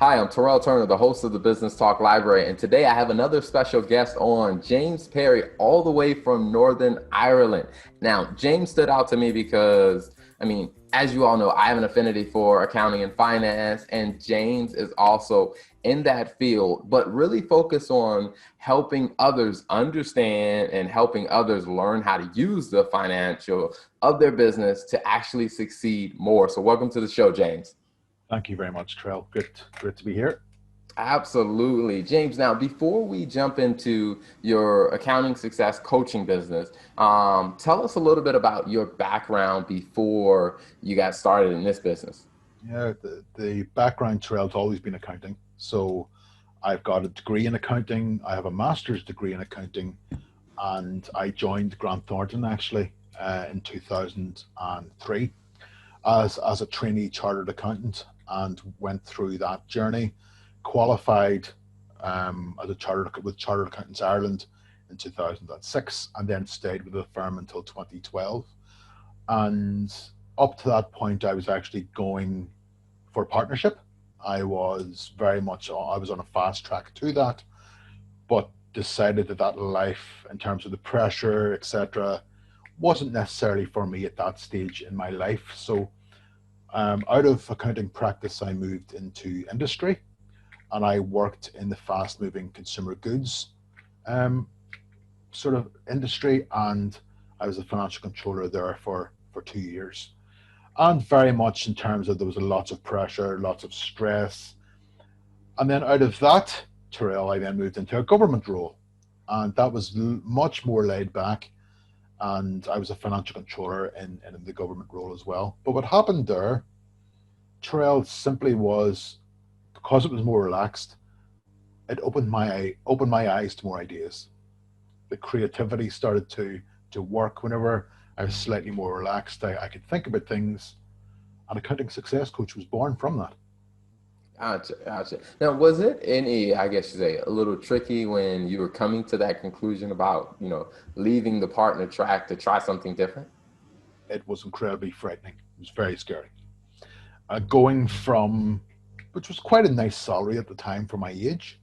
Hi, I'm Terrell Turner, the host of the Business Talk Library, and today I have another special guest on, James Perry, all the way from Northern Ireland. Now, James stood out to me because, as you all know, I have an affinity for accounting and finance, and James is also in that field, but really focused on helping others understand and helping others learn how to use the financial of their business to actually succeed more. So, welcome to the show, James. Thank you very much, Trell. Good to be here. Absolutely. James, now before we jump into your accounting success coaching business, tell us a little bit about your background before you got started in this business. Yeah, the background Trell's always been accounting. So I've got a degree in accounting. I have a master's degree in accounting, and I joined Grant Thornton actually in 2003 as a trainee chartered accountant, and went through that journey, qualified as a Chartered Accountants Ireland in 2006, and then stayed with the firm until 2012. And up to that point, I was actually going for partnership. I was on a fast track to that, but decided that that life, in terms of the pressure, etc., wasn't necessarily for me at that stage in my life. So out of accounting practice, I moved into industry, and I worked in the fast moving consumer goods um, sort of industry, and I was a financial controller there for 2 years. And very much in terms of there was lots of pressure, lots of stress. And then out of that, Terrell, I then moved into a government role. And that was much more laid back. And I was a financial controller in the government role as well. But what happened there, Terrell, simply was because it was more relaxed, it opened my eyes to more ideas. The creativity started to work whenever I was slightly more relaxed. I could think about things, and accounting success coach was born from that. Gotcha, gotcha. Now, was it any, I guess you say, a little tricky when you were coming to that conclusion about, leaving the partner track to try something different? It was incredibly frightening. It was very scary. Going from, which was quite a nice salary at the time for my age,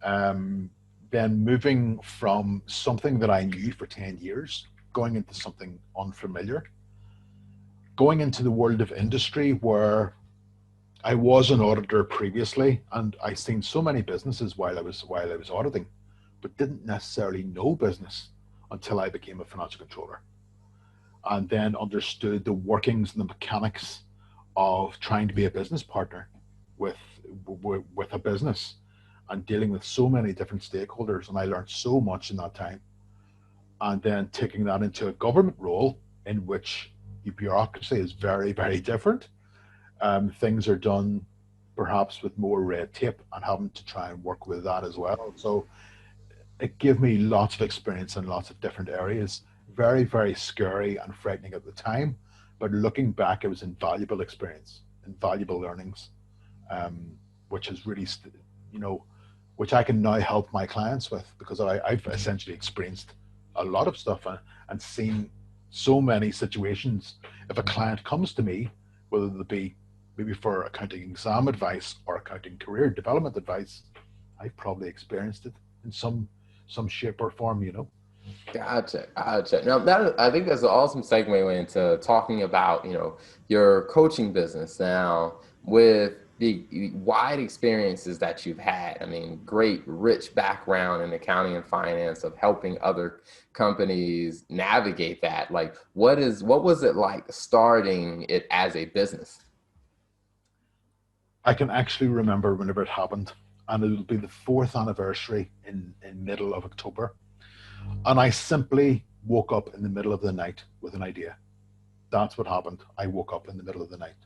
um, then moving from something that I knew for 10 years, going into something unfamiliar, going into the world of industry where I was an auditor previously, and I seen so many businesses while I was auditing, but didn't necessarily know business until I became a financial controller, and then understood the workings and the mechanics of trying to be a business partner with with a business and dealing with so many different stakeholders. And I learned so much in that time. And then taking that into a government role in which the bureaucracy is very different. Things are done perhaps with more red tape, and having to try and work with that as well. So it gave me lots of experience in lots of different areas. Very scary and frightening at the time, but looking back, it was invaluable experience, invaluable learnings, um, which is really, you know, which I can now help my clients with, because I've essentially experienced a lot of stuff, and seen so many situations. If a client comes to me, whether it be maybe for accounting exam advice or accounting career development advice, I've probably experienced it in some shape or form, you know. Gotcha, gotcha. Now that I think that's an awesome segue into talking about, your coaching business now with the wide experiences that you've had. I mean, great, rich background in accounting and finance of helping other companies navigate that. Like, what was it like starting it as a business? I can actually remember whenever it happened, and it'll be the fourth anniversary in middle of October. And I simply woke up in the middle of the night with an idea. That's what happened. I woke up in the middle of the night.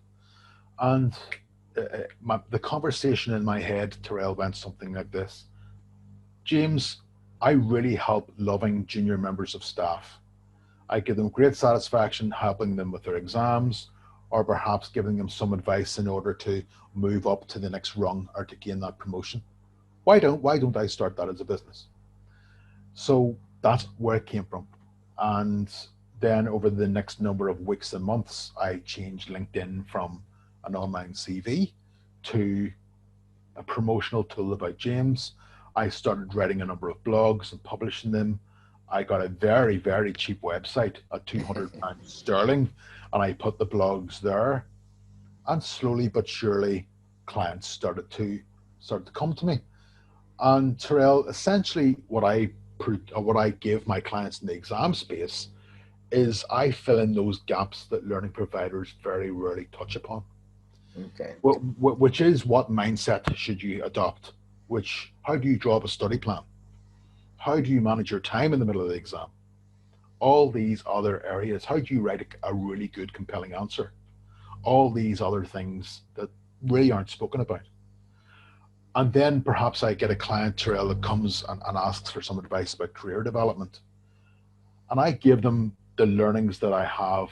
And the conversation in my head, Terrell, went something like this: James, I really help loving junior members of staff. I give them great satisfaction helping them with their exams, or perhaps giving them some advice in order to move up to the next rung or to gain that promotion. Why don't I start that as a business? So that's where it came from. And then over the next number of weeks and months, I changed LinkedIn from an online CV to a promotional tool about James. I started writing a number of blogs and publishing them. I got a very, very cheap website at £200 sterling, and I put the blogs there. And slowly but surely, clients started to come to me. And Terrell, essentially, what I give my clients in the exam space is I fill in those gaps that learning providers very rarely touch upon. Okay. Which is what mindset should you adopt? Which how do you draw up a study plan? How do you manage your time in the middle of the exam? All these other areas. How do you write a really good, compelling answer? All these other things that really aren't spoken about. And then perhaps I get a client, Terrell, that comes and asks for some advice about career development. And I give them the learnings that I have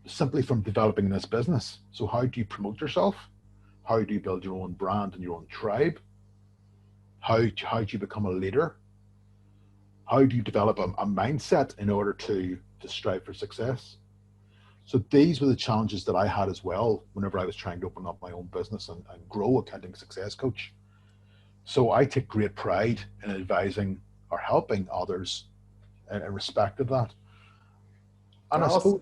simply from developing this business. So, how do you promote yourself? How do you build your own brand and your own tribe? How do you become a leader? How do you develop a mindset in order to strive for success? So these were the challenges that I had as well whenever I was trying to open up my own business and grow Accounting Success Coach. So I take great pride in advising or helping others in respect of that. And Awesome.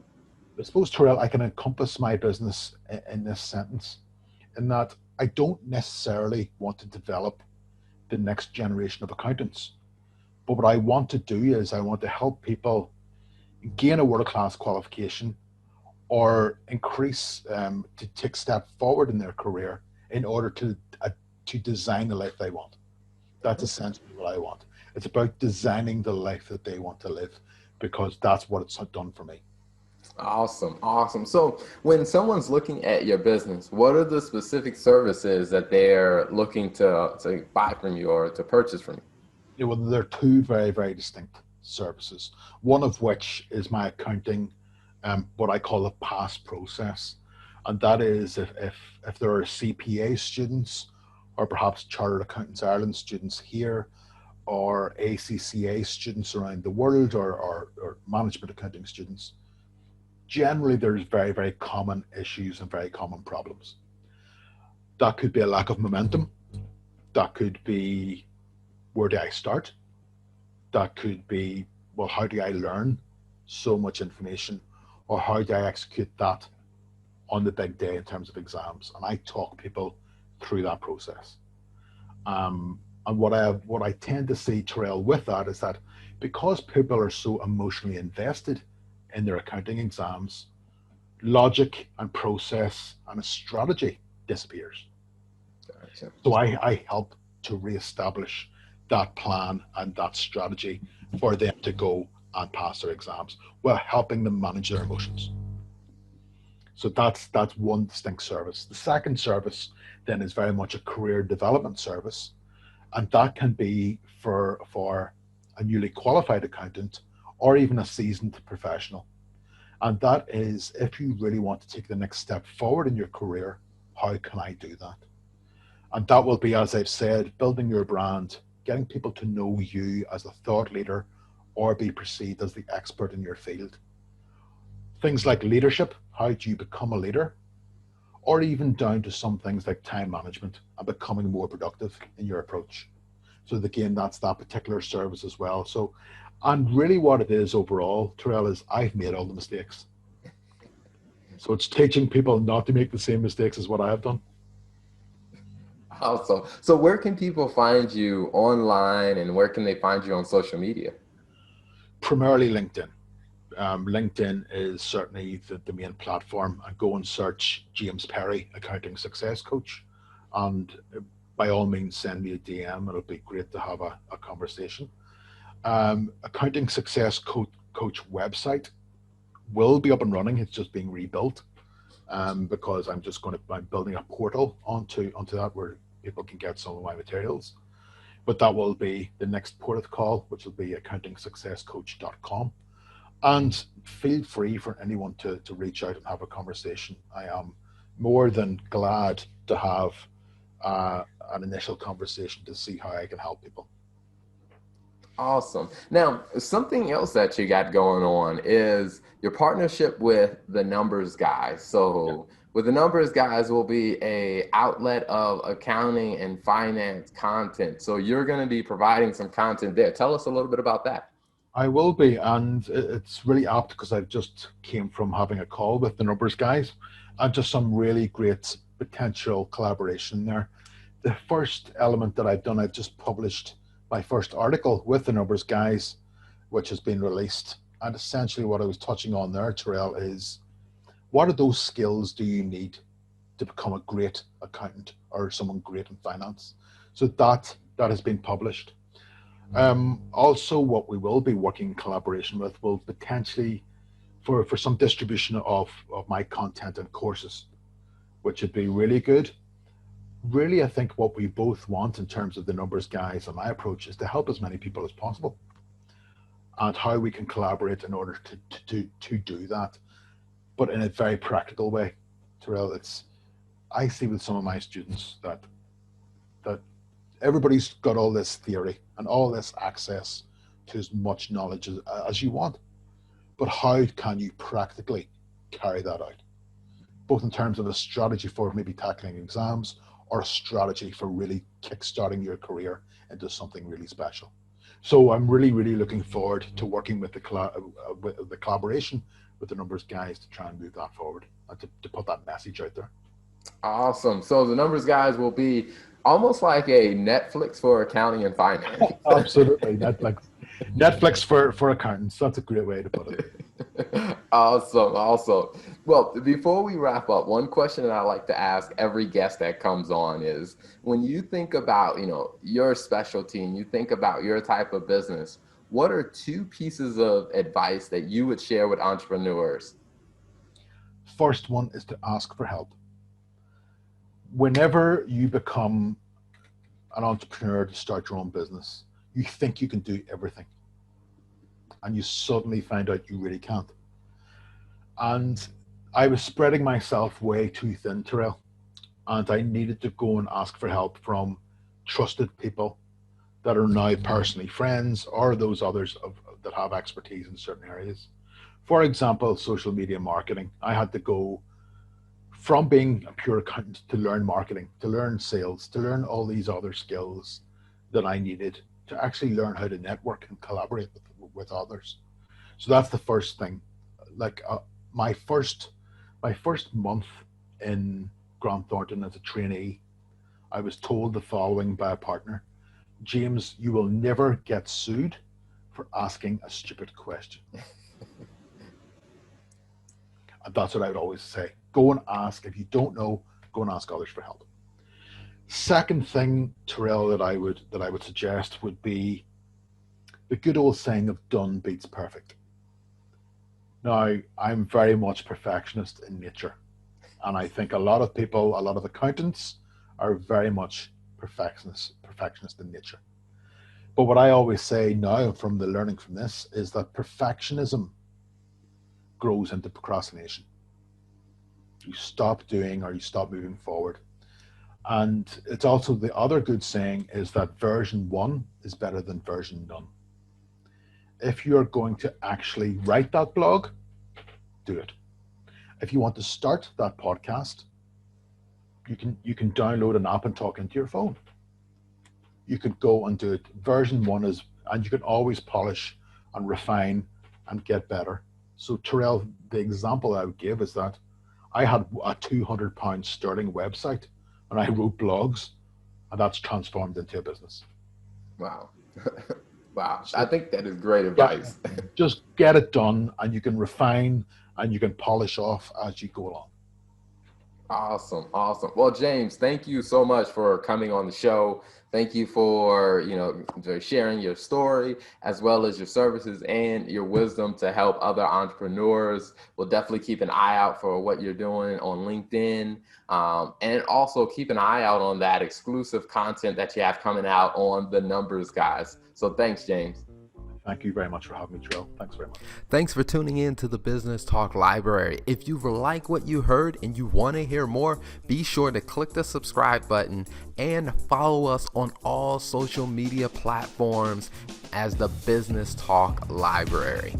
I suppose, Terrell, I can encompass my business in this sentence in that I don't necessarily want to develop the next generation of accountants. But what I want to do is I want to help people gain a world-class qualification or increase to take a step forward in their career in order to design the life they want. That's essentially what I want. It's about designing the life that they want to live because that's what it's done for me. Awesome. Awesome. So when someone's looking at your business, what are the specific services that they're looking to buy from you or to purchase from you? Well, there are two very, very distinct services. One of which is my accounting, what I call the pass process. And that is if there are CPA students or perhaps Chartered Accountants Ireland students here or ACCA students around the world or management accounting students, generally there's very, very common issues and very common problems. That could be a lack of momentum. That could be where do I start? That could be, well, how do I learn so much information? Or how do I execute that on the big day in terms of exams? And I talk people through that process. And what I tend to see, Terrell, with that is that because people are so emotionally invested in their accounting exams, logic and process and a strategy disappears. Gotcha. So I help to reestablish that plan and that strategy for them to go and pass their exams while helping them manage their emotions. So that's one distinct service. The second service then is very much a career development service, and that can be for a newly qualified accountant or even a seasoned professional. And that is if you really want to take the next step forward in your career, how can I do that? And that will be, as I've said, building your brand, getting people to know you as a thought leader or be perceived as the expert in your field. Things like leadership, how do you become a leader? Or even down to some things like time management and becoming more productive in your approach. So again, that's that particular service as well. So, and really what it is overall, Terrell, is I've made all the mistakes. So it's teaching people not to make the same mistakes as what I have done. Awesome. So where can people find you online and where can they find you on social media? Primarily LinkedIn. LinkedIn is certainly the main platform. I go and search James Perry, Accounting Success Coach, and by all means send me a DM. It'll be great to have a conversation. Accounting Success Coach website will be up and running. It's just being rebuilt because I'm building a portal onto that where people can get some of my materials. But that will be the next port of call, which will be accountingsuccesscoach.com. And feel free for anyone to reach out and have a conversation. I am more than glad to have an initial conversation to see how I can help people. Awesome. Now, something else that you got going on is your partnership with the numbers guy. Yeah. So Well, the numbers guys will be a outlet of accounting and finance content. So you're going to be providing some content there. Tell us a little bit about that. I will be, and it's really apt because I've just came from having a call with the numbers guys, and just some really great potential collaboration there. The first element that I've done, I've just published my first article with the numbers guys, which has been released. And essentially, what I was touching on there, Terrell, is what are those skills do you need to become a great accountant or someone great in finance? So that has been published. Also, what we will be working in collaboration with will potentially for some distribution of my content and courses, which would be really good. Really, I think what we both want in terms of the numbers guys and my approach is to help as many people as possible, and how we can collaborate in order to do that, but in a very practical way. Terrell, I see with some of my students that everybody's got all this theory and all this access to as much knowledge as you want. But how can you practically carry that out? Both in terms of a strategy for maybe tackling exams or a strategy for really kickstarting your career into something really special. So I'm really, really looking forward to working with the collaboration with the numbers guys to try and move that forward and to put that message out there. Awesome. So the numbers guys will be almost like a Netflix for accounting and finance. Absolutely. Netflix for accountants. That's a great way to put it. Awesome. Awesome. Well, before we wrap up, one question that I like to ask every guest that comes on is when you think about, your specialty and you think about your type of business, what are two pieces of advice that you would share with entrepreneurs? First one is to ask for help. Whenever you become an entrepreneur to start your own business, you think you can do everything. And you suddenly find out you really can't. And I was spreading myself way too thin, Terrell. And I needed to go and ask for help from trusted people that are now personally friends or those others that have expertise in certain areas. For example, social media marketing. I had to go from being a pure accountant to learn marketing, to learn sales, to learn all these other skills that I needed to actually learn how to network and collaborate with others. So that's the first thing. Like my first month in Grant Thornton as a trainee, I was told the following by a partner: James, you will never get sued for asking a stupid question. And that's what I would always say. Go and ask. If you don't know, go and ask others for help. Second thing, Terrell, that I would suggest would be the good old saying of done beats perfect. Now, I'm very much perfectionist in nature. And I think a lot of people, a lot of accountants are very much perfectionist in nature. But what I always say now from the learning from this is that perfectionism grows into procrastination. You stop doing or you stop moving forward. And it's also the other good saying is that version 1 is better than version none. If you're going to actually write that blog, do it. If you want to start that podcast, you can download an app and talk into your phone. You could go and do it. Version 1 is, and you can always polish and refine and get better. So Terrell, the example I would give is that I had a £200 sterling website and I wrote blogs, and that's transformed into a business. Wow. Wow. I think that is great advice. Just get it done, and you can refine and you can polish off as you go along. Awesome. Awesome. Well, James, thank you so much for coming on the show. Thank you for, for sharing your story as well as your services and your wisdom to help other entrepreneurs. We'll definitely keep an eye out for what you're doing on LinkedIn, and also keep an eye out on that exclusive content that you have coming out on the Numbers Guys. So thanks, James. Thank you very much for having me, Terrell. Thanks very much. Thanks for tuning in to the Business Talk Library. If you like what you heard and you want to hear more, be sure to click the subscribe button and follow us on all social media platforms as the Business Talk Library.